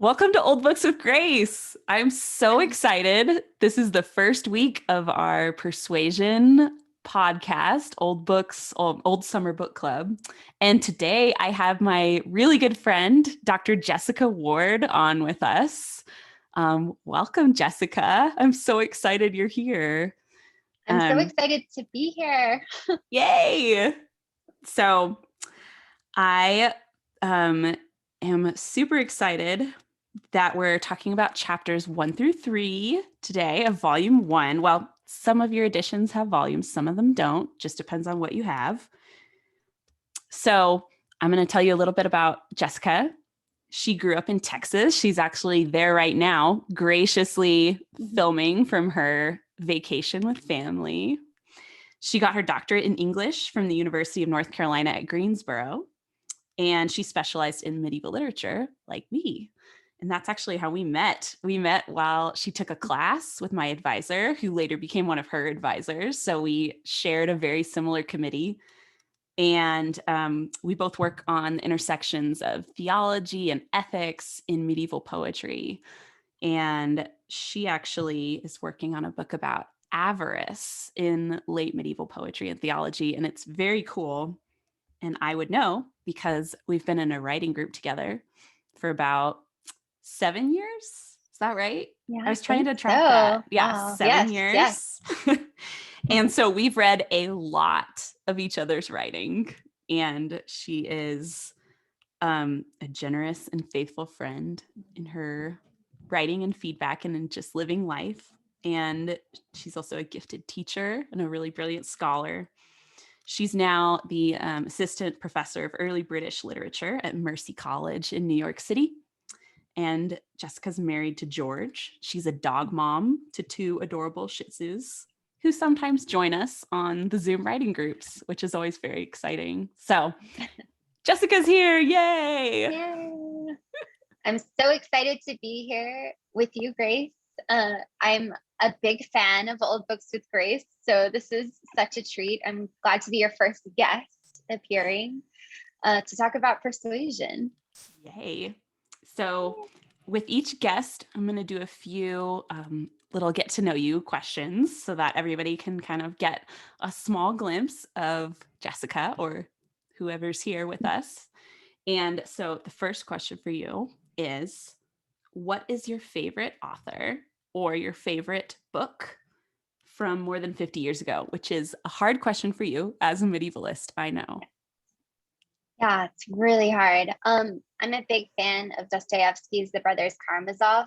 Welcome to Old Books with Grace. I'm so excited. This is the first week of our Persuasion podcast, Old Summer Book Club. And today I have my really good friend, Dr. Jessica Ward, on with us. Welcome, Jessica. I'm so excited you're here. I'm so excited to be here. Yay. So I am super excited that we're talking about chapters 1 through 3 today of volume 1. Well, some of your editions have volumes, some of them don't. Just depends on what you have. So I'm going to tell you a little bit about Jessica. She grew up in Texas. She's actually there right now, graciously filming from her vacation with family. She got her doctorate in English from the University of North Carolina at Greensboro, and she specialized in medieval literature like me. And that's actually how we met. We met while she took a class with my advisor, who later became one of her advisors. So we shared a very similar committee. And we both work on intersections of theology and ethics in medieval poetry. And she actually is working on a book about avarice in late medieval poetry and theology. And it's very cool. And I would know because we've been in a writing group together for about 7 years. Is that right? Yeah, I was trying to track that. Yeah, wow. 7 years. Yes. And so we've read a lot of each other's writing. And she is a generous and faithful friend in her writing and feedback and in just living life. And she's also a gifted teacher and a really brilliant scholar. She's now the assistant professor of early British literature at Mercy College in New York City. And Jessica's married to George. She's a dog mom to 2 adorable Shih Tzus who sometimes join us on the Zoom writing groups, which is always very exciting. So Jessica's here. Yay! Yay. I'm so excited to be here with you, Grace. I'm a big fan of Old Books with Grace, so this is such a treat. I'm glad to be your first guest appearing to talk about persuasion. Yay. So with each guest, I'm going to do a few little get to know you questions so that everybody can kind of get a small glimpse of Jessica or whoever's here with us. And so the first question for you is, what is your favorite author or your favorite book from more than 50 years ago, which is a hard question for you as a medievalist, I know. Yeah, it's really hard. I'm a big fan of Dostoevsky's The Brothers Karamazov.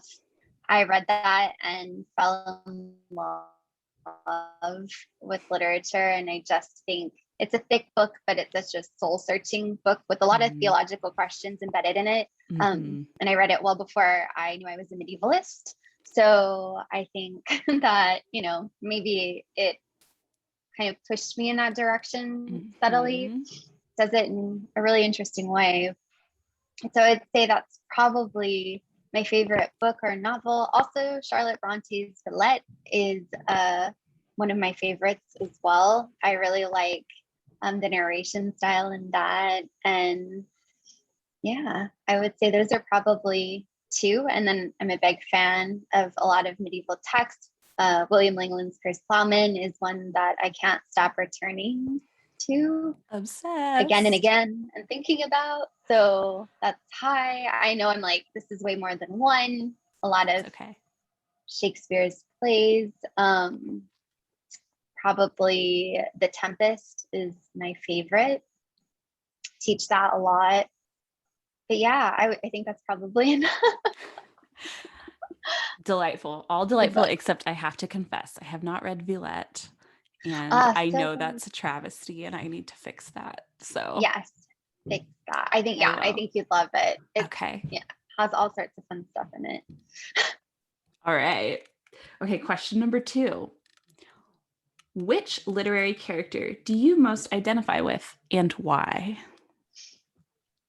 I read that and fell in love with literature, and I just think it's a thick book, but it's such a soul-searching book with a lot of theological questions embedded in it. And I read it well before I knew I was a medievalist. So I think that, maybe it kind of pushed me in that direction subtly. Does it in a really interesting way. So I'd say that's probably my favorite book or novel. Also, Charlotte Bronte's Villette is one of my favorites as well. I really like the narration style in that. And yeah, I would say those are probably 2. And then I'm a big fan of a lot of medieval texts. William Langland's Piers Plowman is one that I can't stop returning to Obsessed again and again and thinking about. So that's high. I know I'm like, this is way more than one. A lot of Shakespeare's plays. Probably The Tempest is my favorite. Teach that a lot. But yeah, I think that's probably enough. Delightful. All delightful, except I have to confess, I have not read Villette. And I know that's a travesty and I need to fix that. So yes, fix that. I think you'd love it. Yeah, has all sorts of fun stuff in it. All right. Okay, question number 2. Which literary character do you most identify with and why?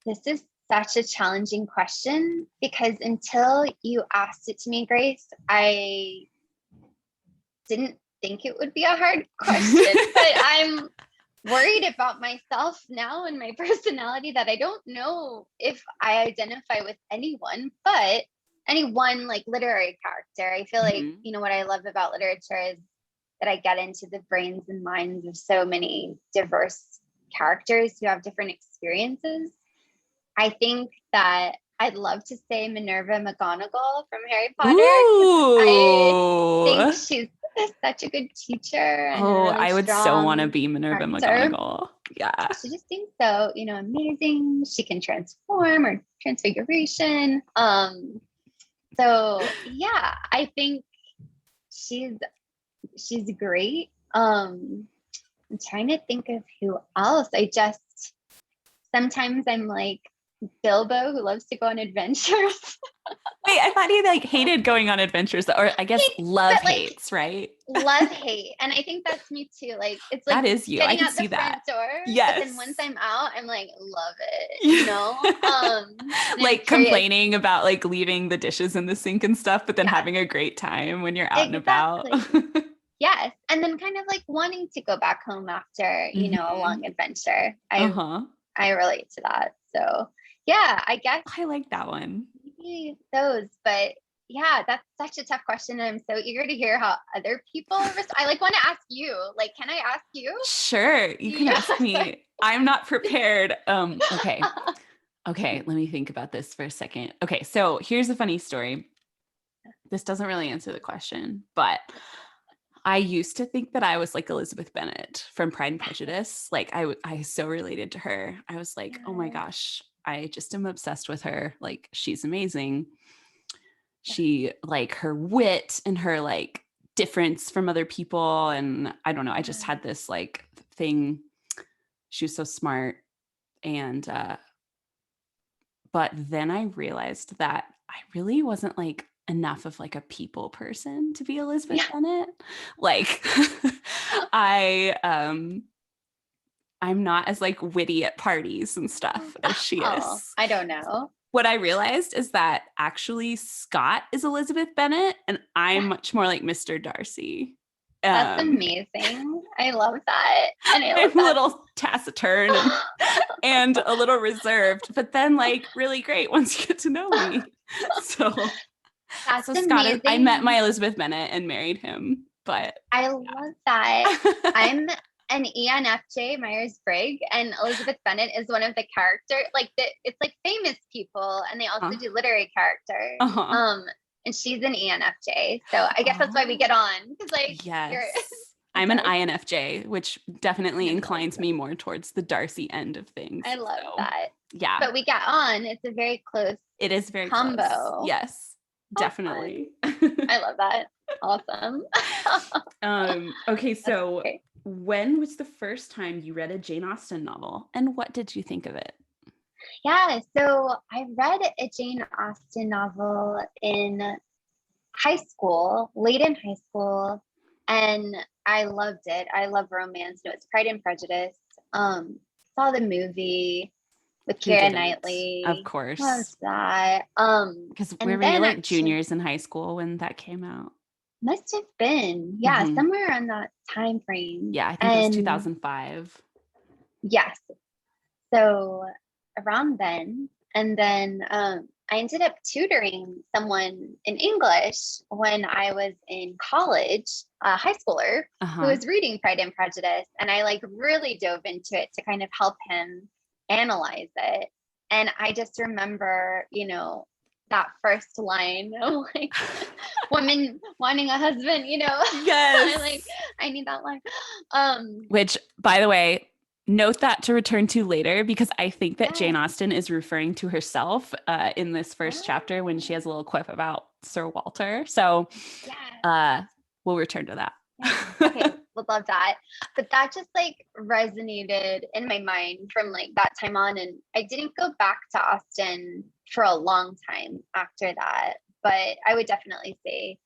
This is such a challenging question because until you asked it to me, Grace, I didn't think it would be a hard question, but I'm worried about myself now and my personality that I don't know if I identify with anyone, but any one like literary character. I feel like, Mhm. you know, what I love about literature is that I get into the brains and minds of so many diverse characters who have different experiences. I think that I'd love to say Minerva McGonagall from Harry Potter because I think Ooh. she's such a good teacher and a Oh, really I would so want to strong be Minerva character. McGonagall. Yeah. She just seems so, you know, amazing. She can transform or transfiguration. So yeah, I think she's she's great. I'm trying to think of who else. I just sometimes I'm like Bilbo who loves to go on adventures. Wait, I thought he like hated going on adventures, or I guess love But like hates, right? love hate. And I think that's me too. Like it's like That is you. I getting could out the see front that. door, but then once Yes. I'm out, I'm like, love it, you Yeah. know? And I'm Like curious. complaining about like leaving the dishes in the sink and stuff, but then Yes, having a great time when you're out and about. exactly. Yes. And then kind of like wanting to go back home after, you know, a Hmm. long adventure. Uh-huh. I relate to that. So yeah, I guess I like that one. maybe those, but yeah, that's such a tough question. And I'm so eager to hear how other people respond. I like want to ask you, like, can I ask you? Sure, you can Yeah. ask me. I'm not prepared. Okay. Okay, let me think about this for a second. Okay, so here's a funny story. This doesn't really answer the question, but I used to think that I was like Elizabeth Bennet from Pride and Prejudice. Like I so related to her. I was like, oh my Yeah. gosh, I just am obsessed with her. Like she's amazing. She like her wit and her like difference from other people. And I don't know, I just had this like thing. She was so smart. And but then I realized that I really wasn't like enough of like a people person to be Elizabeth Yeah. Bennet. Like I I'm not as like witty at parties and stuff as she Oh, is. I don't know. What I realized is that actually Scott is Elizabeth Bennet and I'm much more like Mr. Darcy. That's Um amazing. I love that. And I love I'm a that. little taciturn and a little reserved, but then like really great once you get to know me. So That's so Scott is I met my amazing. Elizabeth Bennet and married him, but I love that. yeah. I'm an ENFJ Myers Briggs, and Elizabeth Bennet is one of the character. Like it's like famous people, and they also do literary characters. Uh-huh. And she's an ENFJ, so I guess that's why we Oh, get on because like you're. yes. I'm an Okay, INFJ, which definitely and inclines me more towards the Darcy end of I things. love So, that. yeah, But we get on. It's a very close it is very close. combo. Yes, How fun! definitely. I love that. Awesome. Okay, That's so great. when was the first time you read a Jane Austen novel and what did you think of it? Yeah, so I read a Jane Austen novel in high school, late in high school, and I loved it. I love romance. No, it's Pride and Prejudice. Saw the movie with Who Keira didn't? Of Knightley. course. Loves that. Because where And were you then like actually juniors in high school when that came out? must have been, yeah, Hmm. somewhere on that time frame. Yeah, I think it was And 2005. yes, so around then, and then I ended up tutoring someone in English when I was in college, a high schooler who Uh-huh. was reading Pride and Prejudice, and I like really dove into it to kind of help him analyze it. And I just remember, you know, that first line of like woman wanting a husband, you know. I like Yes. I need that line. Which, by the way, note that to return to later because I think that Jane Yes. Austen is referring to herself in this first chapter when she Ah, has a little quip about Sir Walter. So yes. uh, we'll return to that. Yes. Okay, would love that. But that just like resonated in my mind from like that time on. And I didn't go back to Austin for a long time after that. But I would definitely say,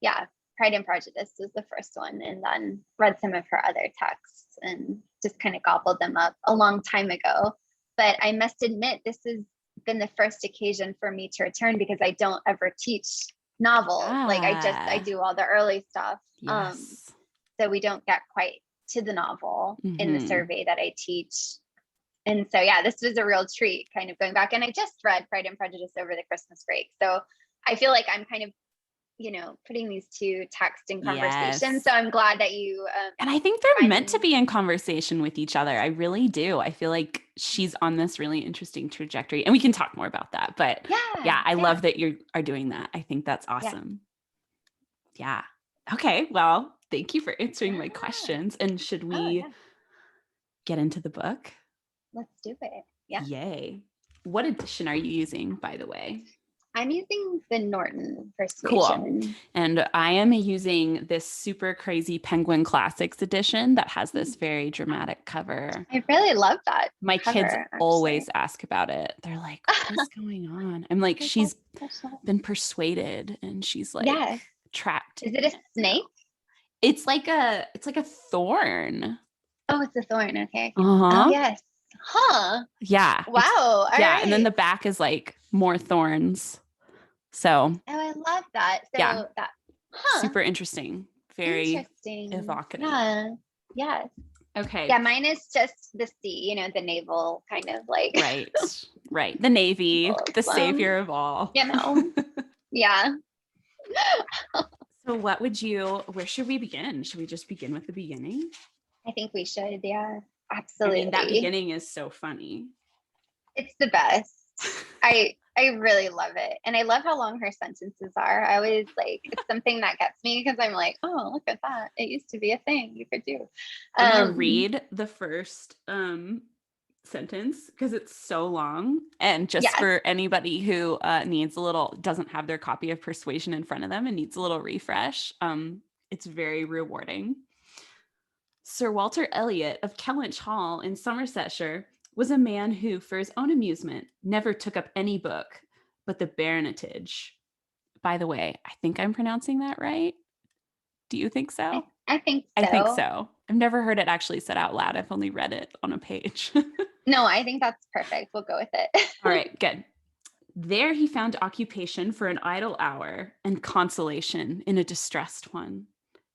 yeah, Pride and Prejudice was the first one, and then read some of her other texts and just kind of gobbled them up a long time ago. But I must admit, this has been the first occasion for me to return because I don't ever teach novels. Like I Ah, do all the early stuff. yes. So we don't get quite to the novel in the Hmm. survey that I teach. And so yeah, this was a real treat kind of going back. And I just read Pride and Prejudice over the Christmas break. So I feel like I'm kind of, putting these two texts in conversation. Yes. So I'm glad that you And I think they're find meant to them. be in conversation with each other. I really do. I feel like she's on this really interesting trajectory. And we can talk more about that. But Yeah, yeah, I yeah, love that you are doing that. I think that's yeah, awesome. Yeah. Okay. Well, thank you for answering my yeah. questions. And should Oh, we yeah. get into the book? Let's do it. Yeah. Yay. What edition are you using, by the way? I'm using the Norton Cool. Persuasion. And I am using this super crazy Penguin Classics edition that has this very dramatic cover. I really love that My kids cover, always actually. ask about it. They're like, what is going on? I'm like, Like, that's she's special. been persuaded and she's like Yeah. trapped Is in it a it now. snake? It's like a thorn. Oh, it's a thorn. Okay. Okay. Oh, Uh-huh. yes. Huh. Yeah. Wow. All Yeah. And then right. the back is like more thorns. So Oh, I love that. yeah, So huh. super interesting. Very Interesting. evocative. Yeah. Yes. Okay. Yeah, mine is just the sea, the naval kind of like Right. Right. The Navy, the symbolism, savior of all. you know. Yeah. So where should we begin? Should we just begin with the beginning? I think we should. Yeah. I mean, that Absolutely. beginning is so funny. It's the best. I really love it. And I love how long her sentences are. I always like it's something that gets me because I'm like, oh, look at that. It used to be a thing you could do. I'm gonna read the first sentence because it's so long. And just Yes. for anybody who doesn't have their copy of Persuasion in front of them and needs a little refresh, it's very rewarding. Sir Walter Elliot of Kellynch Hall in Somersetshire was a man who, for his own amusement, never took up any book but the baronetage. By the way, I think I'm pronouncing that right. Do you think so? I think I think so. so. I've never heard it actually said out loud. I've only read it on a page. No, I think that's perfect. We'll go with it. All right, good. There he found occupation for an idle hour and consolation in a distressed one.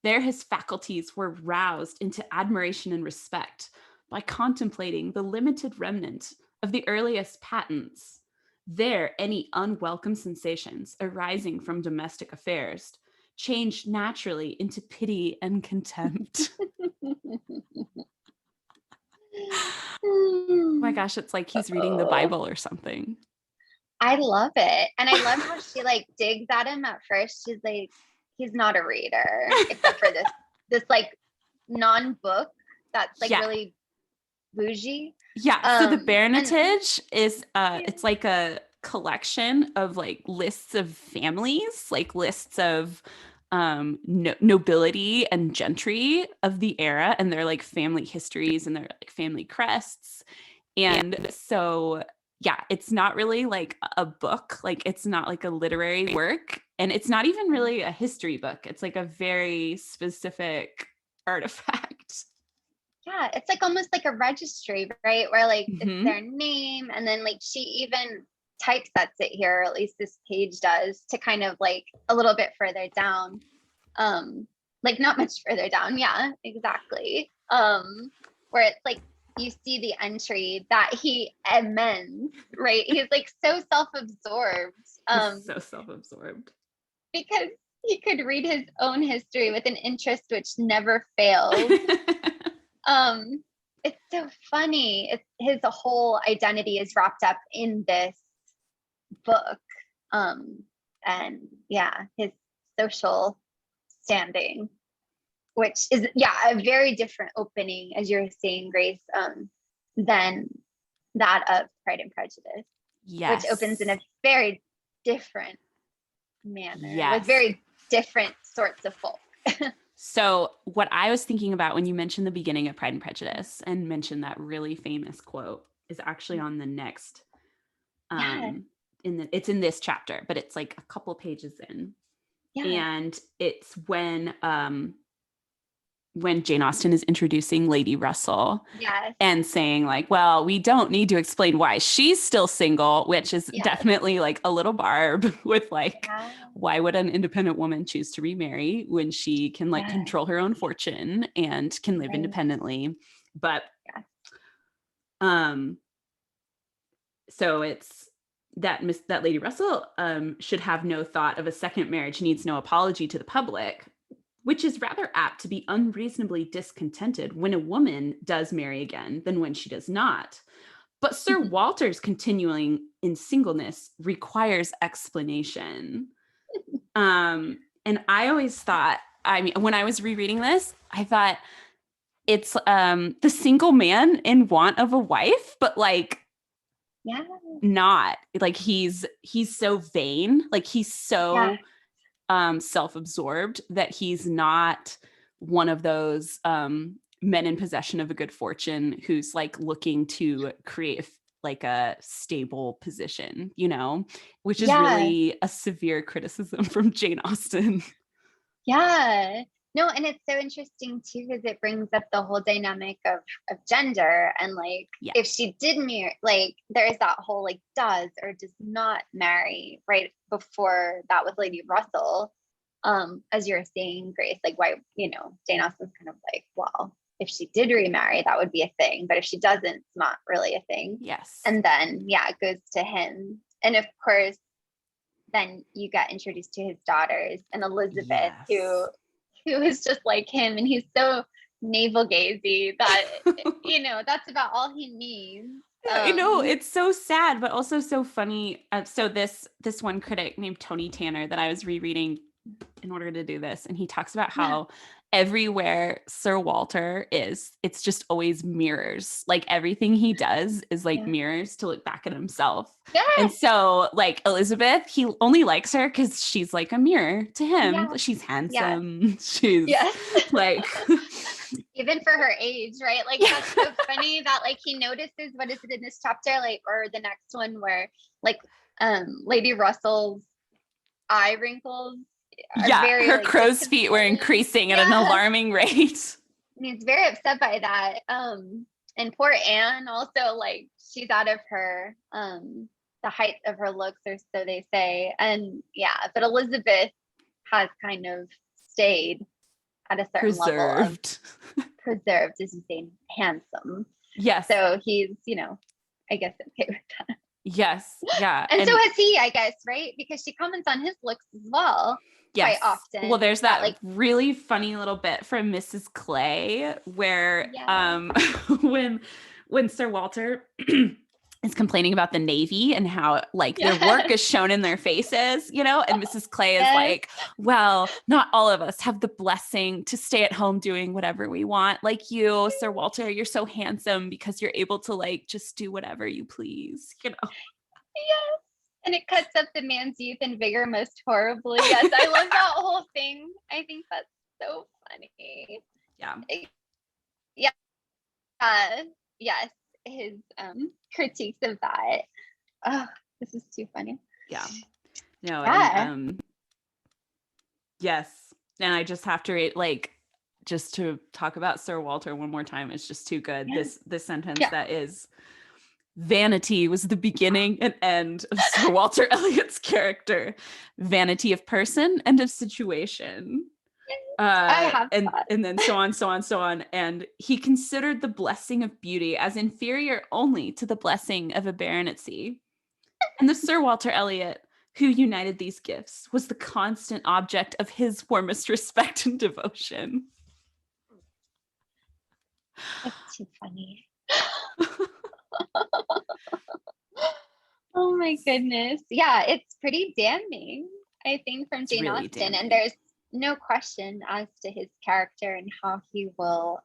There his faculties were roused into admiration and respect by contemplating the limited remnant of the earliest patents. There any unwelcome sensations arising from domestic affairs changed naturally into pity and contempt. Oh my gosh, it's like he's reading the Oh, Bible or something. I love it. And I love how she like digs at him at first. She's like, he's not a reader, except for this like non-book that's like Yeah. really bougie. Yeah. So the And baronetage is yeah, it's like a collection of like lists of families, like lists of nobility and gentry of the era, and their like family histories and their like family crests. And so yeah, it's not really like a book, like it's not like a literary work, and it's not even really a history book. It's like a very specific artifact. yeah, it's like almost like a registry, right? Where like it's Mm-hmm. their name, and then like she even typesets it here, or at least this page does, to kind of like a little bit further down. Like not much further down, yeah, exactly. Where it's like you see the entry that he amends, right? He's like so self-absorbed, He's so self-absorbed. because he could read his own history with an interest which never fails. um it's so funny. It's his whole identity is wrapped up in this book. And yeah, his social standing, which is yeah, a very different opening, as you're saying, Grace, than that of Pride and Prejudice, which opens in Yes. a very different manner with Yes. very different sorts of folk. So what I was thinking about when you mentioned the beginning of Pride and Prejudice and mentioned that really famous quote is actually on the next Yeah, it's in this chapter, but it's like a couple pages in. yeah, And it's when Jane Austen is introducing Lady Russell yes, and saying like, well, we don't need to explain why she's still single, which is yes, definitely like a little barb with like, yeah, why would an independent woman choose to remarry when she can like yeah, control her own fortune and can live right, independently? But yeah, um so it's that Lady Russell should have no thought of a second marriage, needs no apology to the public, which is rather apt to be unreasonably discontented when a woman does marry again than when she does not. But Sir Walter's continuing in singleness requires explanation. And I always thought, I mean, when I was rereading this, I thought it's the single man in want of a wife, but like Yeah. not like he's so vain, like he's so self-absorbed that he's not one of those men in possession of a good fortune who's like looking to create like a stable position, you know, which is Yeah. really a severe criticism from Jane Austen. Yeah. No, and it's so interesting too, because it brings up the whole dynamic of gender and like Yeah. if she did marry, like there's that whole like does or does not marry right before that with Lady Russell. As you're saying, Grace, like why, you know, Jane Austen's kind of like, well, if she did remarry, that would be a thing, but if she doesn't, it's not really a thing. Yes. And then yeah, it goes to him. And of course, then you get introduced to his daughters and Elizabeth, Yes. who is just like him, and he's so navel gazy that you know that's about all he needs. I know, it's so sad, but also so funny. So this one critic named Tony Tanner that I was rereading in order to do this, and he talks about how everywhere Sir Walter is, it's just always mirrors. Like everything he does is like mirrors to look back at himself. And so like Elizabeth, he only likes her because she's like a mirror to him. She's handsome. She's like even for her age, right? Like that's so funny that like he notices, what is it in this chapter, like, or the next one where like Lady Russell's eye wrinkles are very, her like, crow's feet were increasing at an alarming rate. And he's very upset by that. And poor Anne also, like, she's out of her the height of her looks, or so they say. And yeah, but Elizabeth has kind of stayed at a certain level of preserved, as you say, handsome. Yes. So he's, you know, I guess okay with that. Yes. Yeah. And so has he, I guess, right? Because she comments on his looks as well. Quite often. Well, there's that like really funny little bit from Mrs. Clay where when Sir Walter is complaining about the Navy and how like their work is shown in their faces, you know, and Mrs. Clay is like, well, not all of us have the blessing to stay at home doing whatever we want. Like you, Sir Walter, you're so handsome because you're able to like just do whatever you please, you know. Yes. And it cuts up the man's youth and vigor most horribly. Yes, I love that whole thing. I think that's so funny. Yeah. Yeah. Yes. His critiques of that. Oh, this is too funny. Yeah. No. And, yes. And I just have to read, like, just to talk about Sir Walter one more time. It's just too good. This sentence that is, vanity was the beginning and end of Sir Walter Elliot's character. Vanity of person and of situation. And then so on. And he considered the blessing of beauty as inferior only to the blessing of a baronetcy. And the Sir Walter Elliot, who united these gifts, was the constant object of his warmest respect and devotion. That's too funny. Oh my goodness. Yeah, it's pretty damning, I think, from Jane Austen. And there's no question as to his character and how he will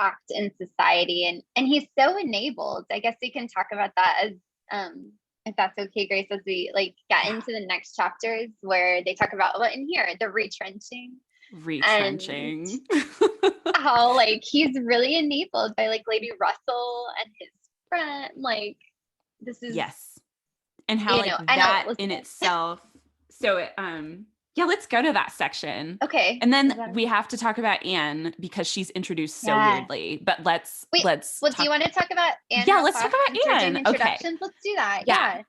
act in society. And he's so enabled. I guess we can talk about that as if that's okay, Grace, as we like get into the next chapters where they talk about, well, in here, the retrenching. How like he's really enabled by like Lady Russell and his friend. Like this is and how like that in itself. So it let's go to that section. Okay. And then we have to talk about Anne because she's introduced so weirdly. But let's do you want to talk about Anne? Yeah, let's talk about Anne. Okay. Let's do that. Yeah.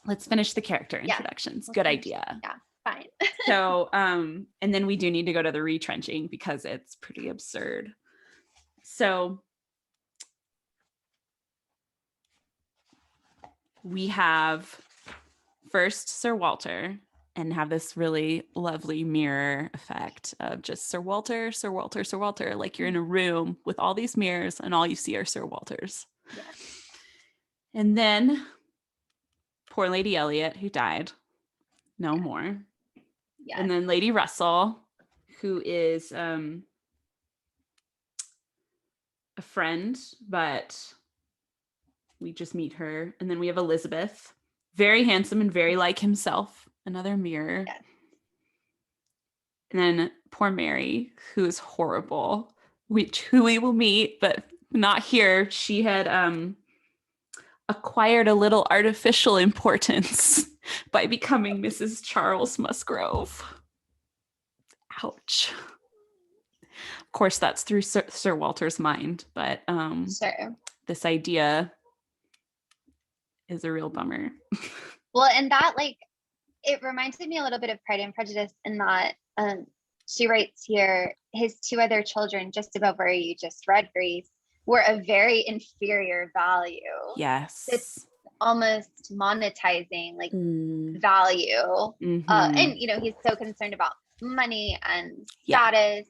Let's finish the character introductions. Good idea. Yeah. Fine. So and then we do need to go to the retrenching because it's pretty absurd. So we have first Sir Walter, and have this really lovely mirror effect of just Sir Walter, Sir Walter, Sir Walter, like you're in a room with all these mirrors and all you see are Sir Walters. Yeah. And then poor Lady Elliot, who died, no more. Yeah. And then Lady Russell, who is a friend, but we just meet her. And then we have Elizabeth, very handsome and very like himself, another mirror. Yeah. And then poor Mary, who is horrible, who we will meet, but not here. She had acquired a little artificial importance by becoming Mrs. Charles Musgrove. Ouch. Of course, that's through Sir Walter's mind, but Sure. this idea is a real bummer. Well, and that, like, it reminded me a little bit of Pride and Prejudice in that she writes here, his two other children, just above where you just read, Grace, were a very inferior value. Yes. It's almost monetizing like value. Mm-hmm. And, you know, he's so concerned about money and status.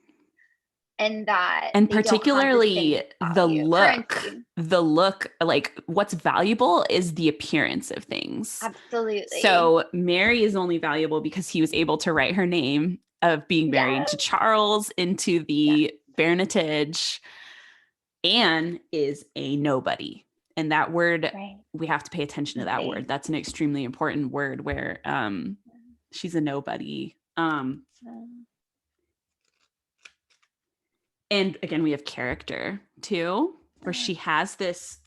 And that, and particularly the look, like what's valuable is the appearance of things. Absolutely. So Mary is only valuable because he was able to write her name of being married to Charles into the baronetage. Anne is a nobody. And that word, we have to pay attention to that word. That's an extremely important word where she's a nobody. And again, we have character too, where she has this,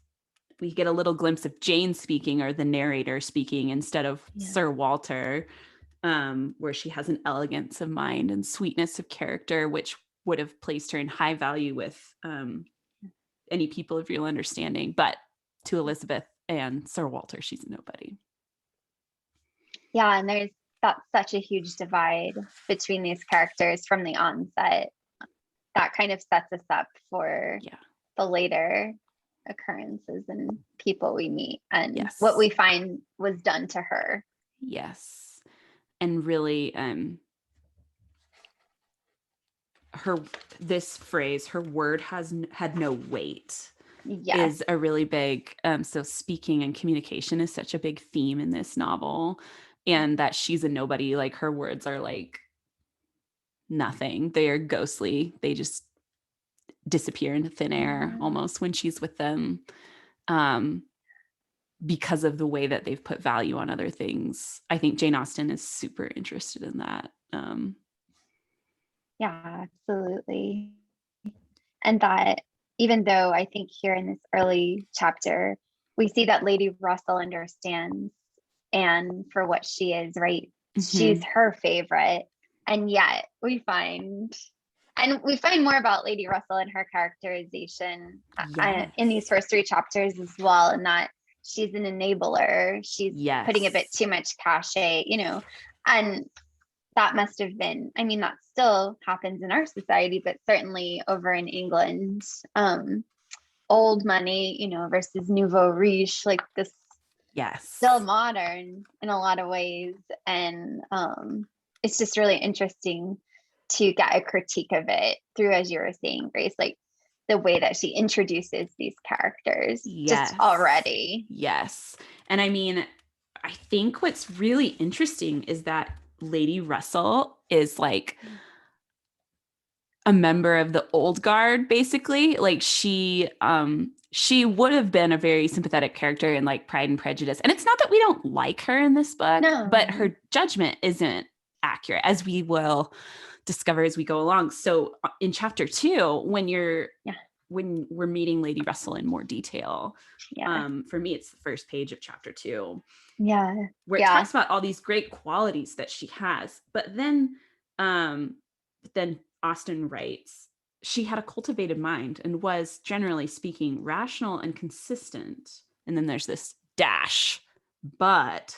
we get a little glimpse of Jane speaking or the narrator speaking instead of Sir Walter, where she has an elegance of mind and sweetness of character, which would have placed her in high value with any people of real understanding. But to Elizabeth and Sir Walter, she's a nobody. Yeah, and that's such a huge divide between these characters from the onset. That kind of sets us up for the later occurrences and people we meet and what we find was done to her. Yes. And really, this phrase, her word had no weight, is a really big, so speaking and communication is such a big theme in this novel, and that she's a nobody, like her words are like nothing. They are ghostly. They just disappear into thin air almost when she's with them, because of the way that they've put value on other things. I think Jane Austen is super interested in that. Yeah, absolutely. And that even though I think here in this early chapter, we see that Lady Russell understands Anne for what she is, right? Mm-hmm. She's her favorite. And yet we find more about Lady Russell and her characterization in these first three chapters as well. And that she's an enabler. She's putting a bit too much cachet, you know, and that must have been, I mean, that still happens in our society, but certainly over in England, old money, you know, versus nouveau riche, like this, still modern in a lot of ways. And it's just really interesting to get a critique of it through, as you were saying, Grace, like the way that she introduces these characters just already. Yes. And I mean, I think what's really interesting is that Lady Russell is like a member of the old guard, basically. Like she would have been a very sympathetic character in like Pride and Prejudice. And it's not that we don't like her in this book, but her judgment isn't accurate, as we will discover as we go along. So in chapter 2, when we're meeting Lady Russell in more detail, for me, it's the first page of chapter 2. Where it talks about all these great qualities that she has. But then Austen writes, she had a cultivated mind and was, generally speaking, rational and consistent. And then there's this dash, but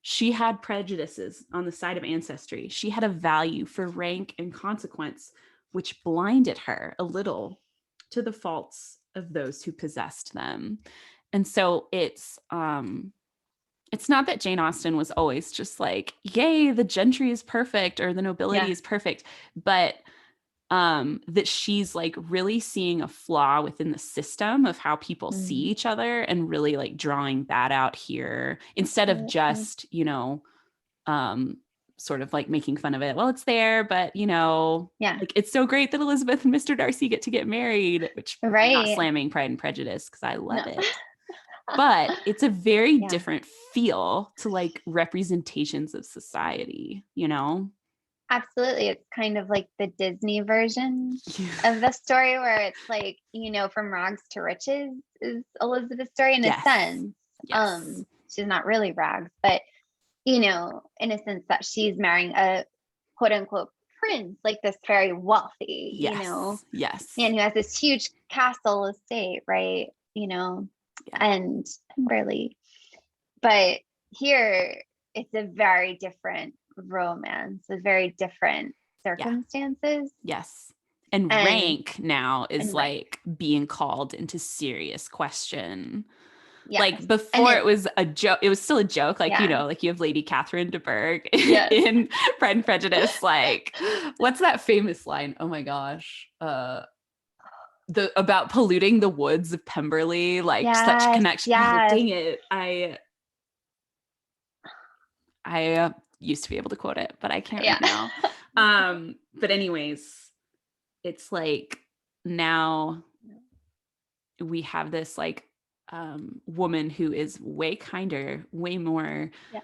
she had prejudices on the side of ancestry. She had a value for rank and consequence, which blinded her a little to the faults of those who possessed them. And so it's it's not that Jane Austen was always just like, yay, the gentry is perfect or the nobility Yeah. is perfect, but that she's like really seeing a flaw within the system of how people see Mm. each other and really like drawing that out here instead of Absolutely. just, um, sort of like making fun of it. Well, it's there, but Yeah. like it's so great that Elizabeth and Mr. Darcy get to get married, which I'm not Right. slamming Pride and Prejudice because I No. love it. But it's a very Yeah. different feel to like representations of society, Absolutely. It's kind of like the Disney version of the story where it's like, from rags to riches is Elizabeth's story in a Yes. sense. Yes. She's not really rags, but in a sense that she's marrying a quote unquote prince, like this very wealthy, Yes. Yes. man who has this huge castle estate, right? Yeah. And really, but here it's a very different romance, a very different Yeah. circumstances Yes. And and rank now is right. like being called into serious question. Yes. Like And before it was a joke, it was still a joke. Like, yeah. like you have Lady Catherine de Bourgh Yes. in Pride and Prejudice. Like, what's that famous line? Oh my gosh. The about polluting the woods of Pemberley, like such Yes. connection. Oh, Yes. dang it. I used to be able to quote it, but I can't Yeah. right now. But anyways, it's like now we have this like woman who is way kinder, way more Yeah.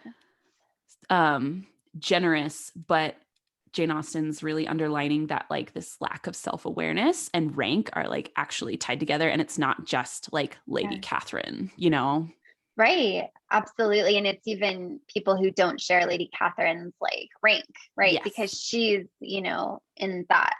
um generous, but Jane Austen's really underlining that like this lack of self-awareness and rank are like actually tied together, and it's not just like Lady Yeah. Catherine, Right. Absolutely. And it's even people who don't share Lady Catherine's like rank, right? Because Yes. she's, in that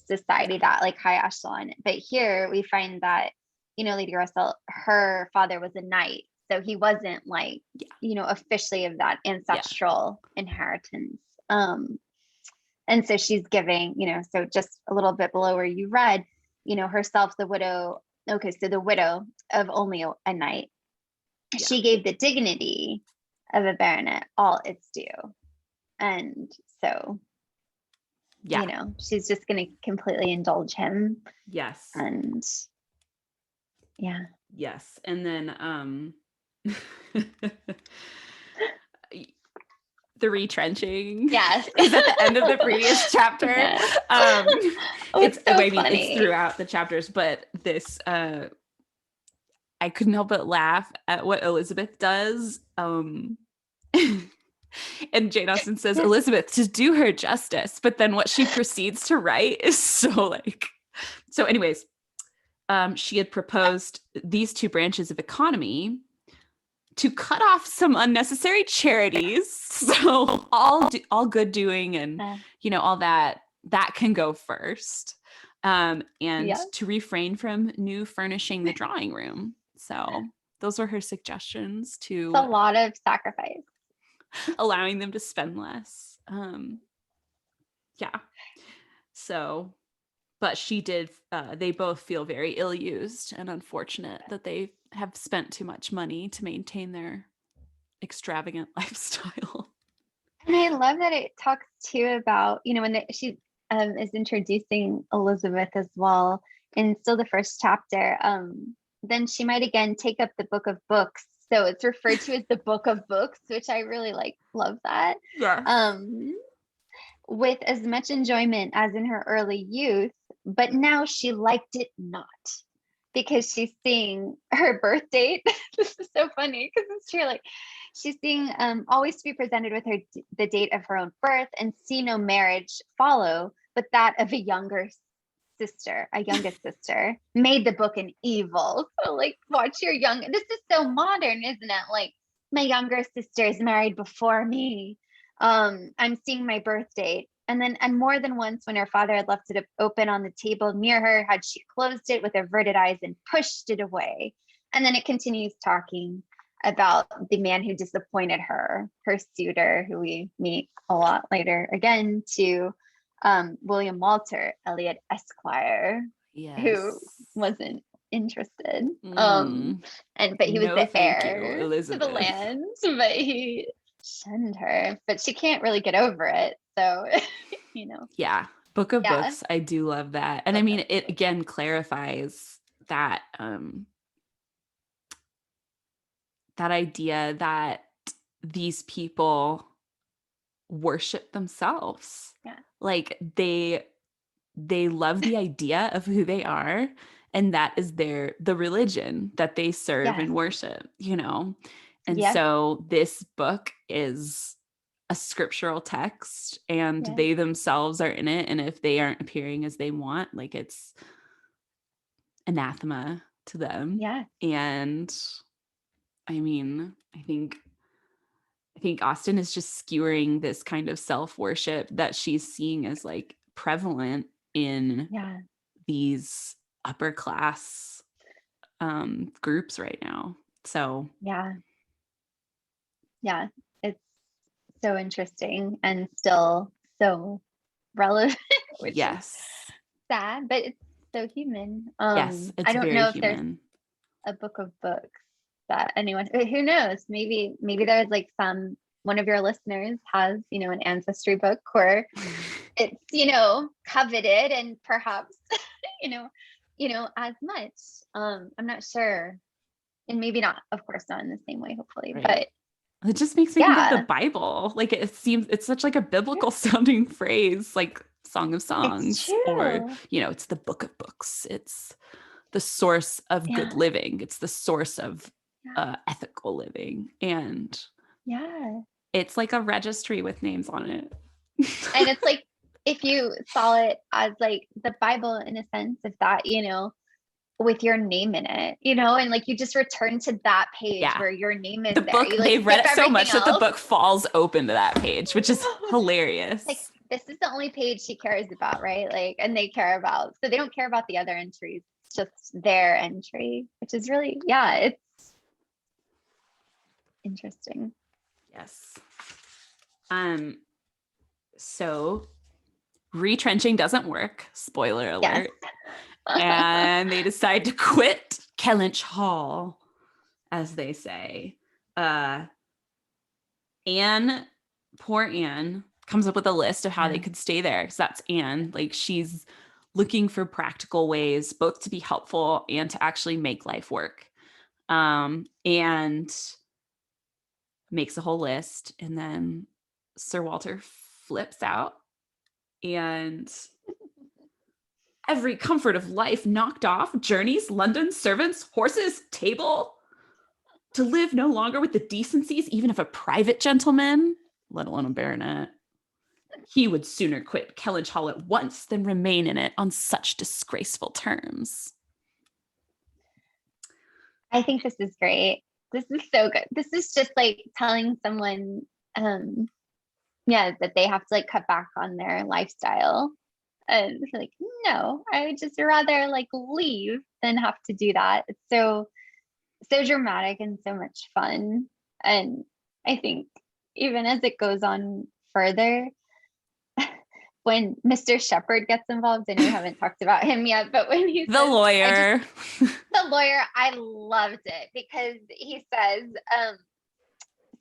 society, Yeah. that like high echelon. But here we find that, Lady Russell, her father was a knight. So he wasn't like, Yeah. officially of that Yeah. ancestral inheritance. And so she's giving, so just a little bit below where you read, herself, the widow. Okay, so the widow of only a knight, Yeah. she gave the dignity of a baronet all its due. And so, Yeah. she's just going to completely indulge him. Yes. And yeah. Yes. And then the retrenching Yes. is at the end of the previous chapter. Yes. It's so I mean it's funny. throughout the chapters, but this I couldn't help but laugh at what Elizabeth does. And Jane Austen says, Elizabeth, to do her justice, but then what she proceeds to write is so like so anyways, she had proposed these two branches of economy to cut off some unnecessary charities. So all good doing and all that can go first. And Yeah. to refrain from new furnishing the drawing room. So those were her suggestions It's a to lot of sacrifice. allowing them to spend less. Yeah. So, but she did, they both feel very ill used and unfortunate that they have spent too much money to maintain their extravagant lifestyle. And I love that it talks too about, when she is introducing Elizabeth as well, in still the first chapter, then she might again take up the book of books. So it's referred to as the book of books, which I really love that. Yes. With as much enjoyment as in her early youth, but now she liked it not because she's seeing her birth date. This is so funny because it's true. Like she's seeing always to be presented with the date of her own birth and see no marriage follow, but that of a youngest sister, made the book an evil. So like watch your young. This is so modern, isn't it? Like my younger sister is married before me. I'm seeing my birth date. And more than once, when her father had left it open on the table near her, had she closed it with averted eyes and pushed it away. And then it continues talking about the man who disappointed her suitor, who we meet a lot later again, to William Walter Elliot Esquire, Yes. who wasn't interested. Mm, But he was no, the thank you, heir to the Elizabeth. land, but he shunned her. But she can't really get over it. So, you know, Yeah. Book of yeah, Books. I do love that. And I love mean, that it book. again clarifies that that idea that these people worship themselves. Yeah, Like they love the idea of who they are, and that is the religion that they serve yes, and worship, you know. And yes, so this book is a scriptural text, and yes, they themselves are in it, and if they aren't appearing as they want, like it's anathema to them. yes, And I mean, I think Austen is just skewering this kind of self-worship that she's seeing as like prevalent in yeah, these upper class groups right now. So yeah, yeah. It's so interesting and still so relevant, which is yes, sad, but it's so human. yes, I it's don't very know if there's human. a book of books that anyone, who knows, maybe there's like some one of your listeners has, an ancestry book where it's, coveted and perhaps, you know, as much. I'm not sure. And maybe not, of course, not in the same way, hopefully, Right. but It just makes me think of the yeah, Bible. Like it seems it's such like a yeah, biblical sounding phrase, like Song of it's Songs, or true. it's the Book of Books. It's the source of good Yeah, living. It's the source of yeah, ethical living, and yeah. it's like a registry with names on it. And it's like if you saw it as like the Bible in a sense of that, with your name in it, and like you just return to that page Yeah. where your name is The there. book, You like they've read skip it so everything much that the else. book falls open to that page, which is Like hilarious. this is the only page she cares about, right? Like, and they care about, so they don't care about the other entries. It's just their entry, which is really, yeah, it's interesting. Yes. Um, so retrenching doesn't work, spoiler Yes. alert. And they decide to quit Kellynch Hall, as they say. Uh Anne, poor Anne, comes up with a list of how they Yeah. could stay there. Because that's Anne. Like she's looking for practical ways both to be helpful and to actually make life work. And makes a whole list. And then Sir Walter flips out, and every comfort of life knocked off, journeys, London, servants, horses, table, to live no longer with the decencies even of a private gentleman, let alone a baronet. He would sooner quit Kellynch Hall at once than remain in it on such disgraceful terms. I think this is great. This is so good. This is just like telling someone, um, yeah, that they have to like cut back on their lifestyle. And like, no, I would just rather like leave than have to do that. It's so dramatic and so much fun. And I think even as it goes on further, when Mr. Shepherd gets involved, and we haven't talked about him yet, but when he The says, lawyer. the lawyer, I loved it because he says,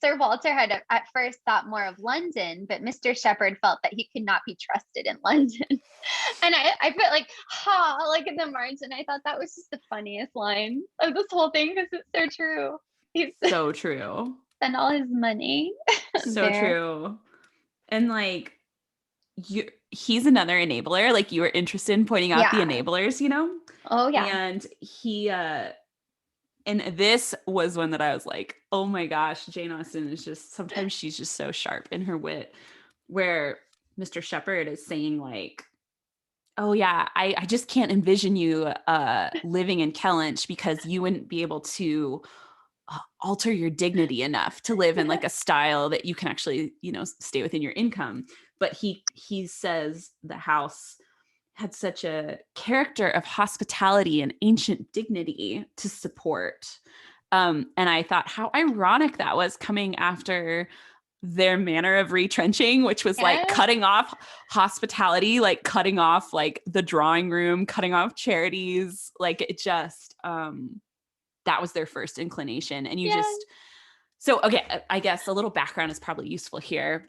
Sir Walter had at first thought more of London, but Mr. Shepherd felt that he could not be trusted in London. And I put like, ha, like in the margin. I thought that was just the funniest line of this whole thing because it's so true. He's So true. spent all his money So there. true. And like he's another enabler. Like you were interested in pointing out the Yeah. enablers, Oh, yeah. And he and this was one that I was like, oh my gosh, Jane Austen is just sometimes she's just so sharp in her wit, where Mr. Shepherd is saying like, oh yeah, I just can't envision you living in Kellynch because you wouldn't be able to alter your dignity enough to live in like a style that you can actually, stay within your income. But he says the house had such a character of hospitality and ancient dignity to support. And I thought how ironic that was coming after their manner of retrenching, which was like cutting off hospitality, like cutting off like the drawing room, cutting off charities. Like it just, that was their first inclination. And you just, so, okay, I guess a little background is probably useful here.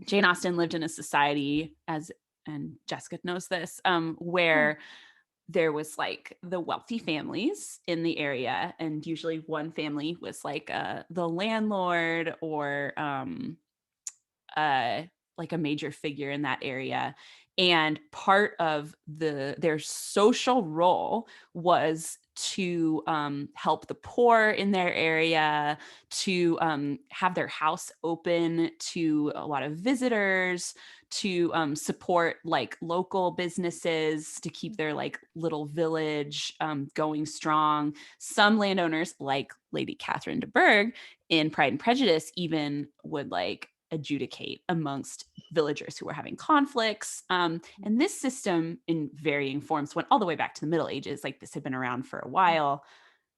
Jane Austen lived in a society, and Jessica knows this, where there was like the wealthy families in the area, and usually one family was like the landlord or like a major figure in that area. And part of their social role was to help the poor in their area, to have their house open to a lot of visitors, to support like local businesses, to keep their like little village going strong. Some landowners, like Lady Catherine de Bourgh in Pride and Prejudice, even would like adjudicate amongst villagers who were having conflicts. And this system in varying forms went all the way back to the Middle Ages. Like this had been around for a while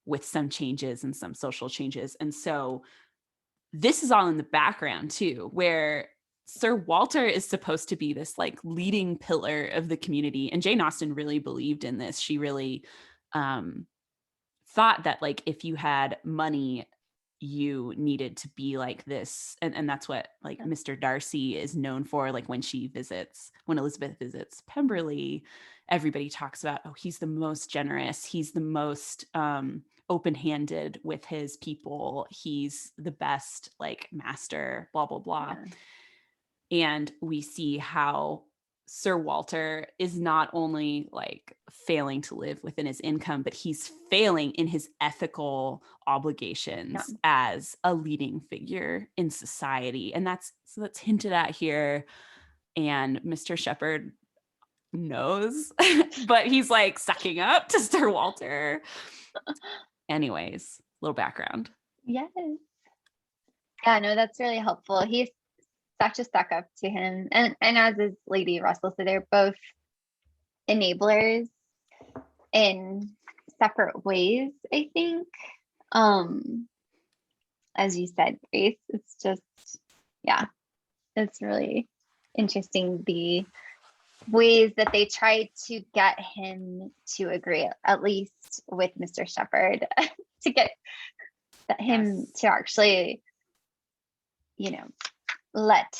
with some changes and some social changes. And so this is all in the background too, where Sir Walter is supposed to be this like leading pillar of the community. And Jane Austen really believed in this. She really thought that like if you had money, you needed to be like this. And that's what like Mr. Darcy is known for. Like when Elizabeth visits Pemberley, everybody talks about, oh, he's the most generous. He's the most open-handed with his people. He's the best like master, blah, blah, blah. Yeah. And we see how Sir Walter is not only like failing to live within his income, but he's failing in his ethical obligations as a leading figure in society. And that's hinted at here. And Mr. Shepherd knows, but he's like sucking up to Sir Walter. Anyways, little background. Yes. Yeah, no, that's really helpful. He's such a stuck up to him, and as is Lady Russell, so they're both enablers in separate ways, I think. As you said, Grace, it's just, yeah, it's really interesting the ways that they tried to get him to agree, at least with Mr. Shepherd, to get him to actually, let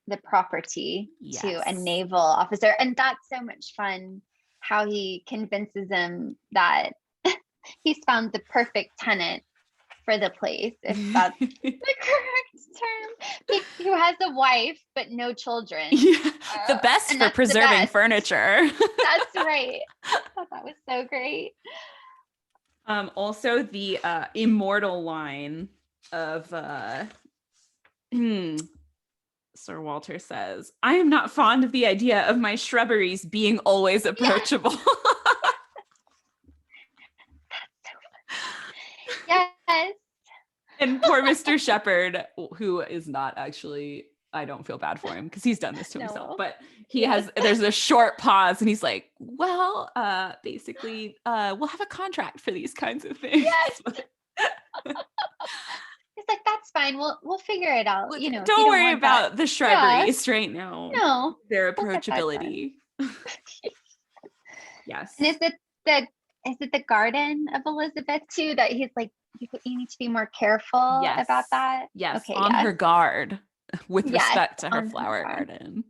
the property to a naval officer. And that's so much fun, how he convinces him that he's found the perfect tenant for the place, if that's the correct term, who has a wife but no children. The best for preserving furniture. That's right. I thought that was so great. Also the immortal line of Sir Walter says, "I am not fond of the idea of my shrubberies being always approachable." Yes. And poor Mr. Shepherd, who is not actually, I don't feel bad for him because he's done this to himself, but there's a short pause and he's like, well, basically, we'll have a contract for these kinds of things. Yes. It's like, that's fine. We'll figure it out. Don't worry about the shrubberies right now. No. Their approachability. Yes. And is it the garden of Elizabeth too, that he's like, you need to be more careful about that? Yes. Okay, on her guard with respect to her flower garden.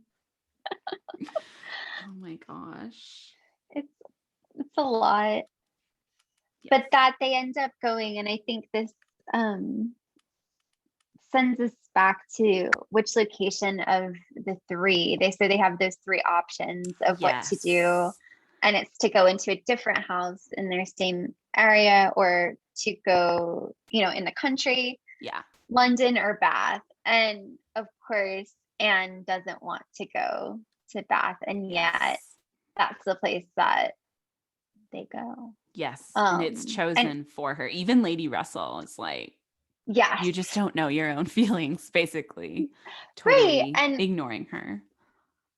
Oh my gosh. It's a lot. Yes. But that they end up going, and I think this sends us back to which location of the three. They say they have those three options of what to do. And it's to go into a different house in their same area, or to go, in the country, London or Bath. And of course, Anne doesn't want to go to Bath, and yet that's the place that they go. Yes, and it's chosen for her. Even Lady Russell is like, you just don't know your own feelings, basically. Totally ignoring her.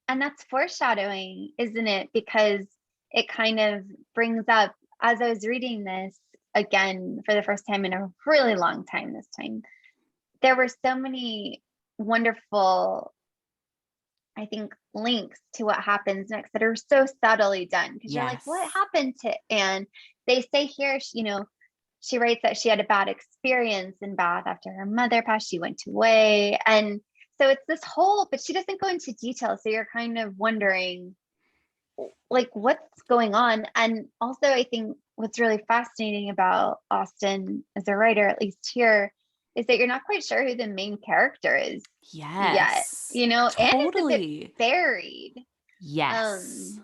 And that's foreshadowing, isn't it? Because it kind of brings up, as I was reading this again for the first time in a really long time this time, there were so many wonderful, I think, links to what happens next that are so subtly done, because you're like, what Yes. happened to Anne? They say here, she writes that she had a bad experience in Bath after her mother passed. She went away. And so it's this whole, but she doesn't go into detail. So you're kind of wondering, like, what's going on. And also, I think what's really fascinating about Austen as a writer, at least here, is that you're not quite sure who the main character is yet. Yes. Anne is a bit Totally. buried Yes.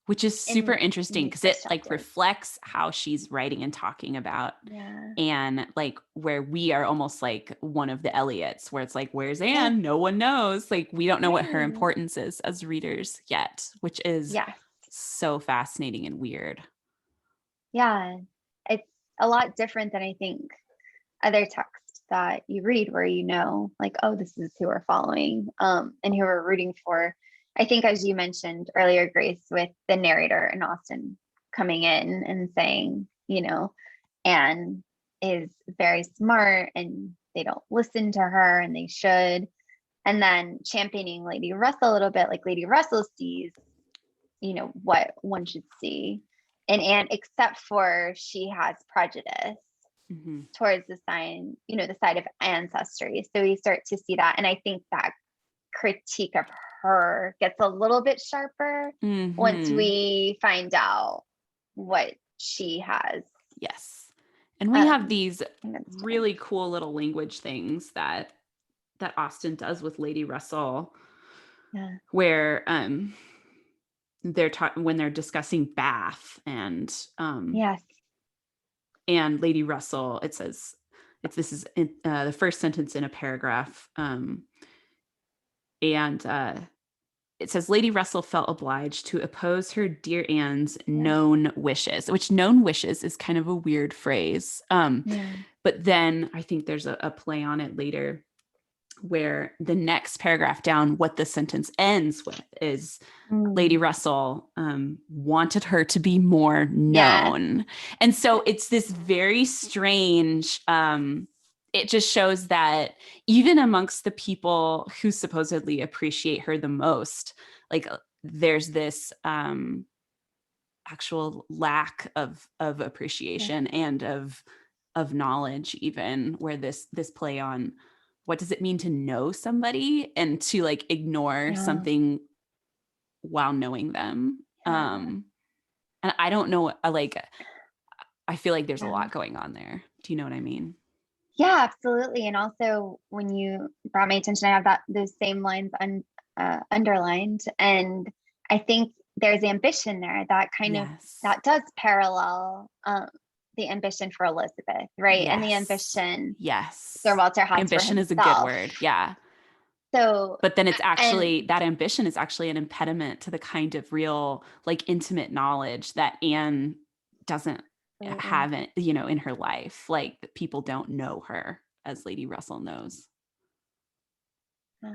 Which is super in interesting these because it first like chapters. reflects how she's writing and talking about Yeah. Anne, like where we are almost like one of the Elliots, where it's like, where's Yes. Anne? No one knows. Like we don't know what her Right. importance is as readers yet, which is Yes. so fascinating and weird. Yeah. It's a lot different than I think other texts that you read where like, oh, this is who we're following, and who we're rooting for. I think, as you mentioned earlier, Grace, with the narrator and Austen coming in and saying, Anne is very smart and they don't listen to her and they should. And then championing Lady Russell a little bit, like Lady Russell sees, what one should see. And Anne, except for she has prejudice Mm-hmm. towards the side of ancestry. So we start to see that. And I think that critique of her gets a little bit sharper once Mm-hmm. we find out what she has. Yes. And we have Um, these against her. really cool little language things that Austen does with Lady Russell, Yeah. where they're talking when they're discussing Bath Yes. and Lady Russell. It says this is in, the first sentence in a paragraph, and it says Lady Russell felt obliged to oppose her dear Anne's Yeah. known wishes, which known wishes is kind of a weird phrase. Yeah. But then I think there's a play on it later where the next paragraph down, what the sentence ends with is Lady Mm. Russell wanted her to be more Yeah. known. And so it's this very strange, it just shows that even amongst the people who supposedly appreciate her the most, like there's this actual lack of Yeah. appreciation and of knowledge, even where this play on what does it mean to know somebody and to like ignore Yeah. something while knowing them. Yeah. And I don't know, like, I feel like there's a Yeah. lot going on there. Do you know what I mean? Yeah, absolutely. And also, when you brought my attention, I have those same lines underlined, and I think there's ambition there Yes. that does parallel the ambition for Elizabeth, right? And the Yes. ambition Sir Yes. Walter has for Ambition is a good himself. word. Yeah. So, But then it's actually and that ambition is actually an impediment to the kind of real, like, intimate knowledge that Anne doesn't absolutely. have, in her life. Like, people don't know her as Lady Russell knows. uh,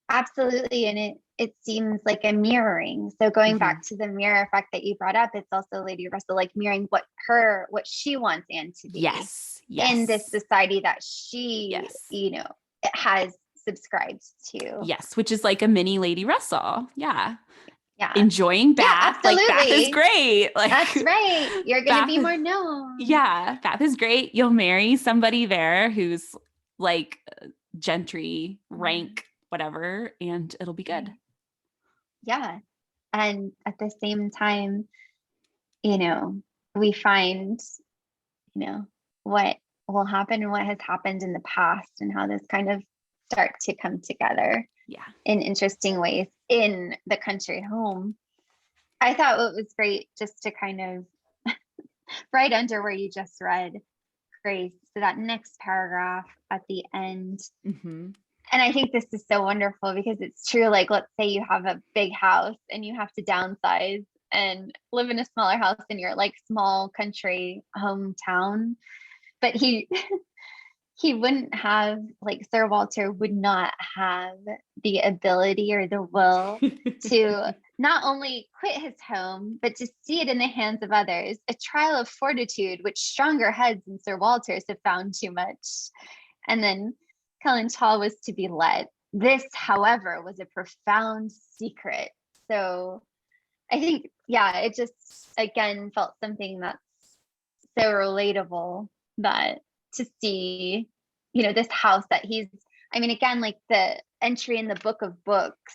Absolutely. And it seems like a mirroring. So going Mm-hmm. back to the mirror effect that you brought up, it's also Lady Russell like mirroring what she wants Anne to be Yes. in this Yes. society that she, Yes. has subscribed to. Yes. Which is like a mini Lady Russell. Yeah. Yeah. Enjoying Yeah, Bath. Like, Bath is absolutely. great. That's Like, right. You're going to Bath. be more known. Yeah. Bath is great. You'll marry somebody there who's like gentry, Yeah. rank, whatever, and it'll be good. Right. Yeah. And at the same time, you know, we find, you know, what will happen and what has happened in the past and how this kind of start to come together Yeah. in interesting ways in the country home. I thought it was great just to kind of right under where you just read, Grace, so that next paragraph at the end. Mm-hmm. And I think this is so wonderful because it's true. Like, let's say you have a big house and you have to downsize and live in a smaller house in your like small country hometown. But he wouldn't have, like, Sir Walter would not have the ability or the will to not only quit his home, but to see it in the hands of others, a trial of fortitude, which stronger heads than Sir Walter's have found too much. And then Kellanchal was to be let. This, however, was a profound secret. So I think, yeah, it just again felt something that's so relatable, that to see, this house that I mean, again, like the entry in the book of books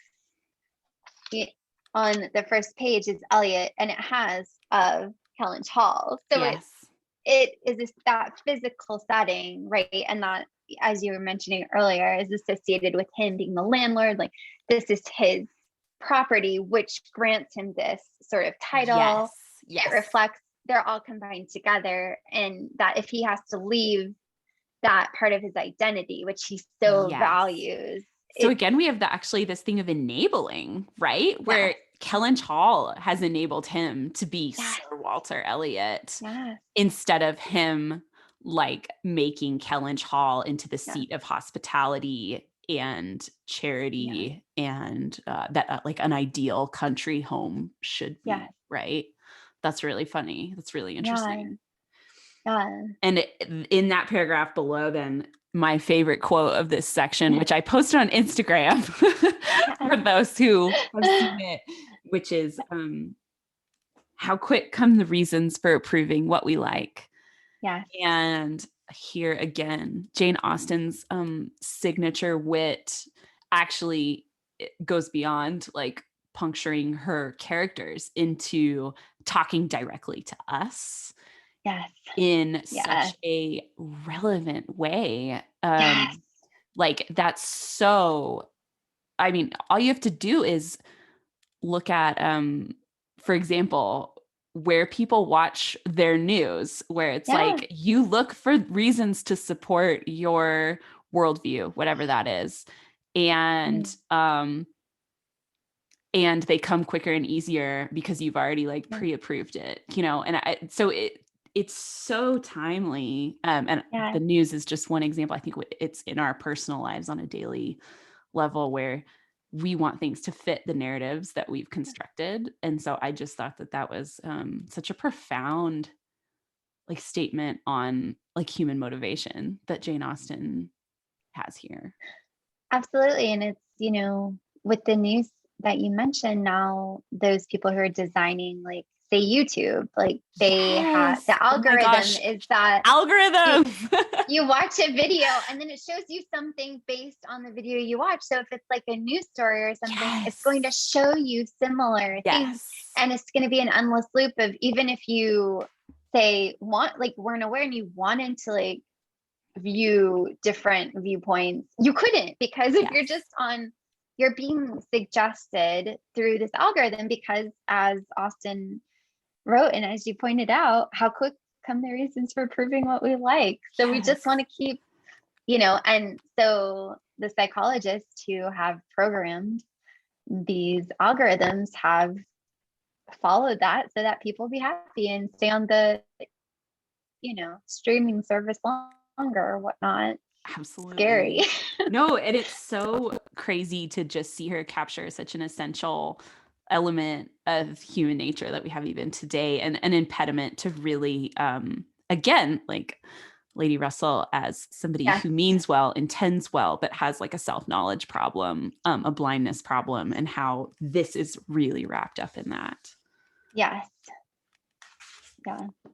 on the first page is Eliot, and it has Kellanchal. So Yes. it is that physical setting, right? And that, as you were mentioning earlier, is associated with him being the landlord. Like, this is his property, which grants him this sort of title. Yes. It reflects, they're all combined together, and that if he has to leave that part of his identity, which he so values. So again, we have this thing of enabling, right? Where Kellanchal has enabled him to be Sir Walter Elliot instead of him like making Kellanchal into the seat of hospitality and charity and that like an ideal country home should be, right? That's really funny. That's really interesting. And in that paragraph below, then my favorite quote of this section, which I posted on Instagram for those who have seen it, which is how quick come the reasons for approving what we like. And here again, Jane Austen's signature wit actually goes beyond like puncturing her characters into talking directly to us. In such a relevant way. Like that's so, I mean, all you have to do is look at, for example, where people watch their news, where it's like you look for reasons to support your worldview, whatever that is. And they come quicker and easier because you've already like pre-approved it, and so it's so timely. And the news is just one example. I think it's in our personal lives on a daily level where we want things to fit the narratives that we've constructed. And so I just thought that was such a profound like statement on like human motivation that Jane Austen has here. Absolutely. And it's, with the news that you mentioned now, those people who are designing like say YouTube, like they have the algorithm is that algorithm. You watch a video and then it shows you something based on the video you watch. So if it's like a news story or something, it's going to show you similar things. And it's going to be an endless loop of, even if you say weren't aware and you wanted to like view different viewpoints, you couldn't, because if you're being suggested through this algorithm, because as Austen wrote, and as you pointed out, how quick come the reasons for proving what we like. So we just want to keep, and so the psychologists who have programmed these algorithms have followed that so that people be happy and stay on the, streaming service longer or whatnot. Absolutely. Scary. No, and it's so crazy to just see her capture such an essential element of human nature that we have even today, and an impediment to really again, like Lady Russell as somebody who means well, intends well, but has like a self-knowledge problem, a blindness problem, and how this is really wrapped up in that.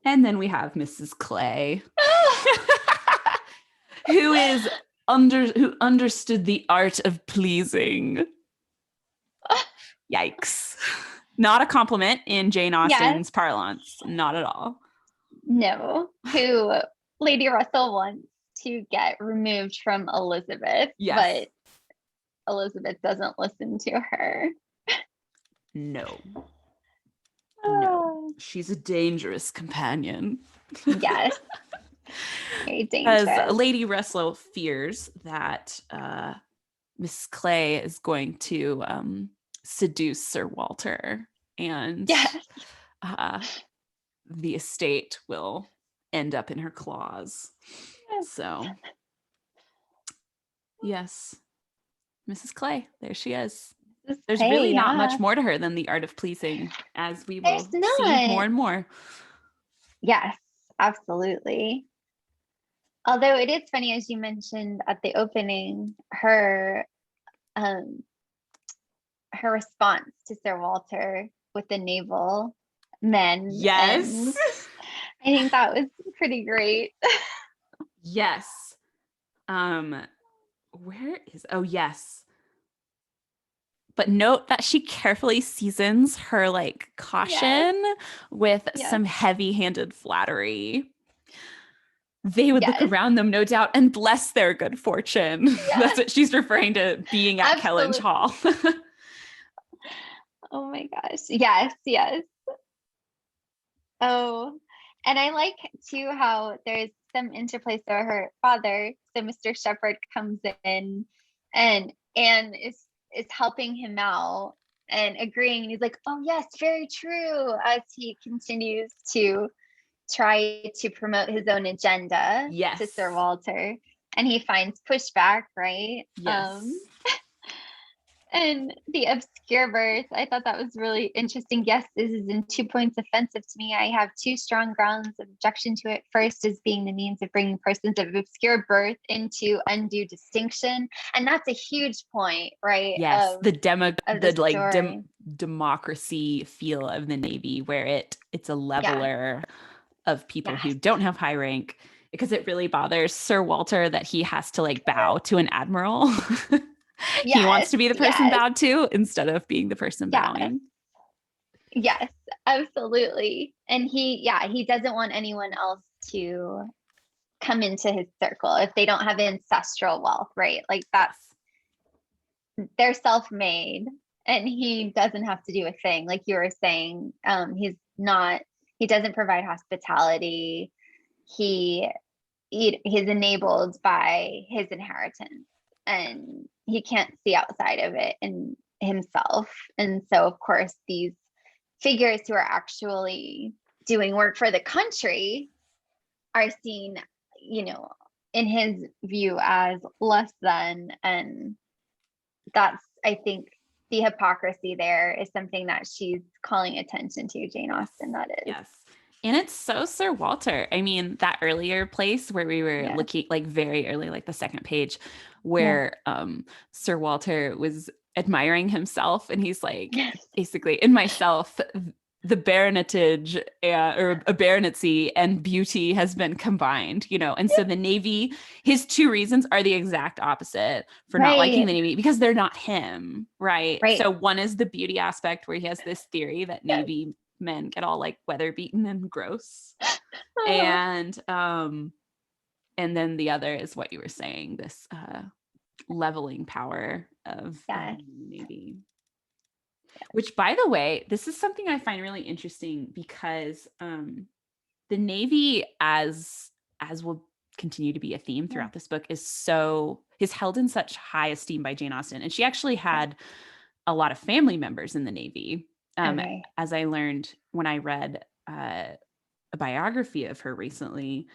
And then we have Mrs. Clay who understood the art of pleasing. Yikes. Not a compliment in Jane Austen's parlance. Not at all. No. Who Lady Russell wants to get removed from Elizabeth, but Elizabeth doesn't listen to her. No. No. She's a dangerous companion. Very dangerous. As Lady Russell fears that Miss Clay is going to seduce Sir Walter, and the estate will end up in her claws. So, yes, Mrs. Clay, there she is. There's really not much more to her than the art of pleasing, as we will see more and more. Yes, absolutely. Although it is funny, as you mentioned at the opening, um her response to Sir Walter with the naval men, and Yes. I think that was pretty great. Yes. Um, where is, oh, yes. But note that she carefully seasons her like Yes, caution with yes, some heavy-handed flattery. They would look yes, around them, no doubt, and bless their good fortune. That's yes, what she's referring to being at Kellynch absolutely. Hall. Oh my gosh. Yes, yes. Oh, and I like too how there's some interplay. So her father, so Mr. Shepherd, comes in, and Anne is helping him out and agreeing. And he's like, "Oh yes, very true," as he continues to try to promote his own agenda to Sir Yes. Walter, and he finds pushback, right? Yes. And the obscure birth, I thought that was really interesting. Yes, this is in 2 points offensive to me. I have two strong grounds of objection to it. First is being the means of bringing persons of obscure birth into undue distinction. And that's a huge point, right? Yes. Of The the like story. democracy feel of the Navy where it's a Yeah. leveler of people who Yes. don't have high rank, because it really bothers Sir Walter that he has to like bow to an admiral. He wants Yes. to be the person Yes. bowed to instead of being the person Yes. bowing. Yes. Absolutely. And he doesn't want anyone else to come into his circle if they don't have ancestral wealth, right? Like that's Yes. they're self-made, and he doesn't have to do a thing, like you were saying. He doesn't provide hospitality. he, he's enabled by his inheritance, and he can't see outside of it in himself. And so of course these figures who are actually doing work for the country are seen, you know, in his view as less than. And that's, I think, the hypocrisy there is something that she's calling attention to, Jane Yes. Austen, that is. Yes. And it's so Sir Walter. I mean, that earlier place where we were Yeah. looking, like very early, like the second page, Yeah. where Sir Walter was admiring himself, and he's like, Yes. basically, in myself, the baronetage or a baronetcy and beauty has been combined, you know. And so the Navy, his two reasons are the exact opposite for not liking Right. the Navy, because they're not him, right? Right. So one is the beauty aspect, where he has this theory that Yes. Navy men get all like weather beaten and gross. Oh, And then the other is what you were saying, this leveling power of yes. the Navy. Which, by the way, this is something I find really interesting, because the Navy, as will continue to be a theme Yeah. throughout this book, is held in such high esteem by Jane Austen. And she actually Yeah. had a lot of family members in the Navy. Okay. As I learned when I read a biography of her recently.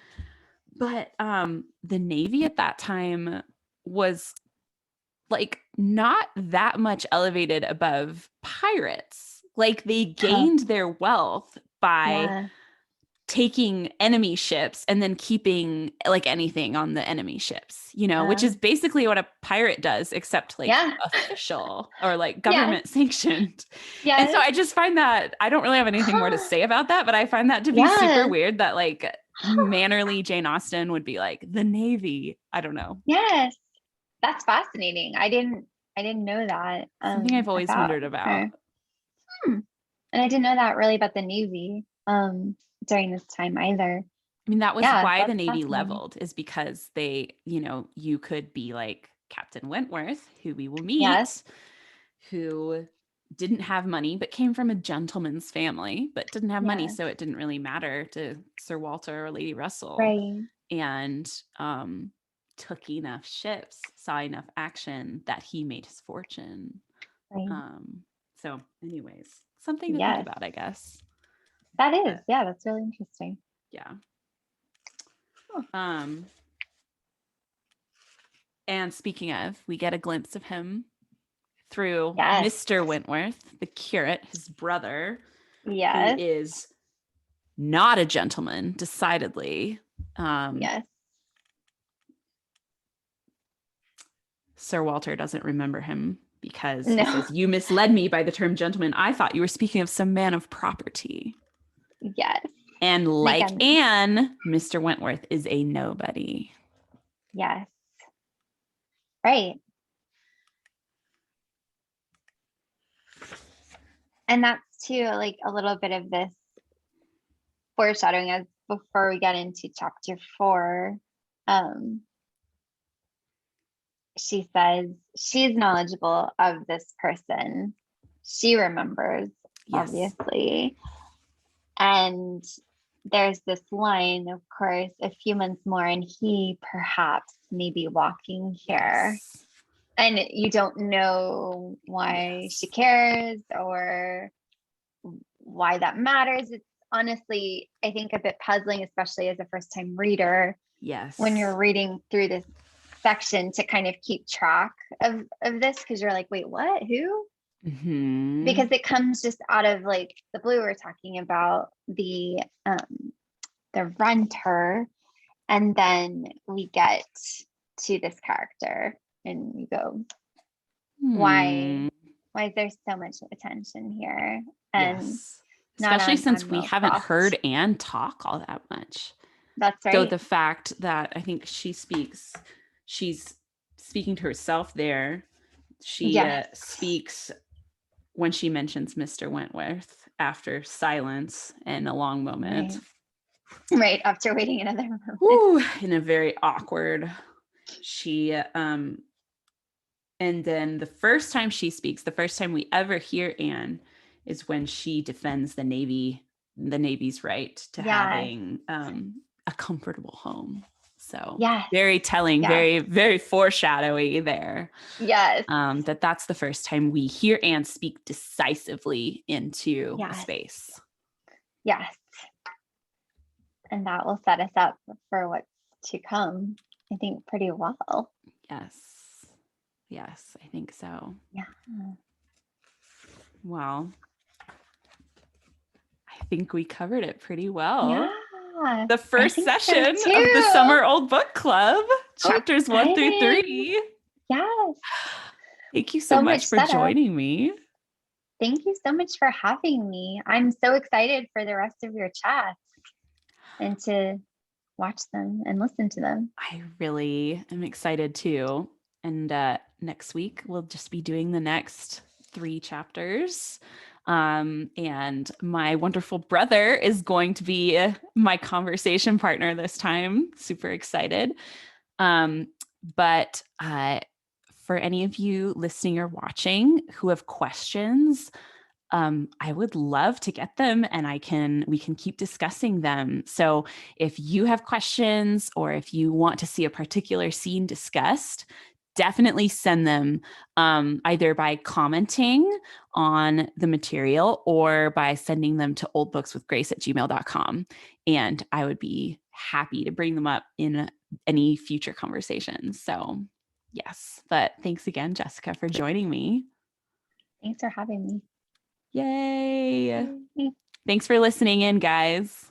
But the Navy at that time was like not that much elevated above pirates. Like they Huh. gained their wealth by Yeah. taking enemy ships and then keeping like anything on the enemy ships, you know, which Uh, is basically what a pirate does, except like yeah. official or like Yes. government sanctioned. And so Yes. I just find that I don't really have anything more to Huh. say about that, but I find that to be super Yeah. weird that like Huh. mannerly Jane Austen would be like the Navy. I don't know. Yes. That's fascinating. I didn't know that Something I've always about wondered about. her. Hmm. And I didn't know that really about the Navy during this time either. I mean, that was Yeah, why the that's Navy fascinating. leveled, is because they, you know, you could be like Captain Wentworth, who we will Yes. meet, who didn't have money but came from a gentleman's family but didn't have money, Yeah. so it didn't really matter to Sir Walter or Lady Russell, Right. and took enough ships, saw enough action that he made his fortune. Right. So anyways, something to think Yes. about, I guess. That is. But Yeah, that's really interesting. yeah. Huh. And speaking of, we get a glimpse of him through Yes. Mr. Wentworth, the curate, his brother, who Yes. is not a gentleman, decidedly. Yes. Sir Walter doesn't remember him because he No. says, "You misled me by the term gentleman. I thought you were speaking of some man of property." Yes. And And like again, Anne, Mr. Wentworth is a nobody. yes. Right. And that's too like a little bit of this foreshadowing as before we get into chapter 4. She says she's knowledgeable of this person. She remembers, Yes. obviously. And there's this line, of course, a few months more, and he perhaps may be walking here. Yes. And you don't know why she cares or why that matters. It's honestly, I think, a bit puzzling, especially as a first-time reader, Yes. when you're reading through this section to kind of keep track of this, because you're like, wait, what? Who? Mm-hmm. Because it comes just out of like the blue. We're talking about the renter, and then we get to this character and you go, why is there so much attention here? And yes. not Especially since on we Will haven't Croft. heard Anne talk all that much. That's right. So the fact that I think she's speaking to herself there. She speaks when she mentions Mr. Wentworth after silence and a long moment. Right. After waiting another moment. Whew, in a very awkward. She and then the first time she speaks, the first time we ever hear Anne is when she defends the Navy's right to having a comfortable home. So very telling, very, very foreshadowy there. Yes. That's the first time we hear Anne speak decisively into a space. Yes. And that will set us up for what's to come, I think, pretty well. Yes, I think so. Yeah. Well, I think we covered it pretty well. Yeah. The first session of the Summer Old Book Club, chapters 1 through 3. Yes. Thank you so much for joining me. Thank you so much for having me. I'm so excited for the rest of your chats and to watch them and listen to them. I really am excited too. And next week, we'll just be doing the next 3 chapters. And my wonderful brother is going to be my conversation partner this time. Super excited. But for any of you listening or watching who have questions, I would love to get them and we can keep discussing them. So if you have questions or if you want to see a particular scene discussed, definitely send them either by commenting on the material or by sending them to oldbookswithgrace@gmail.com. And I would be happy to bring them up in any future conversations. So yes, but thanks again, Jessica, for joining me. Thanks for having me. Yay. Thanks for listening in, guys.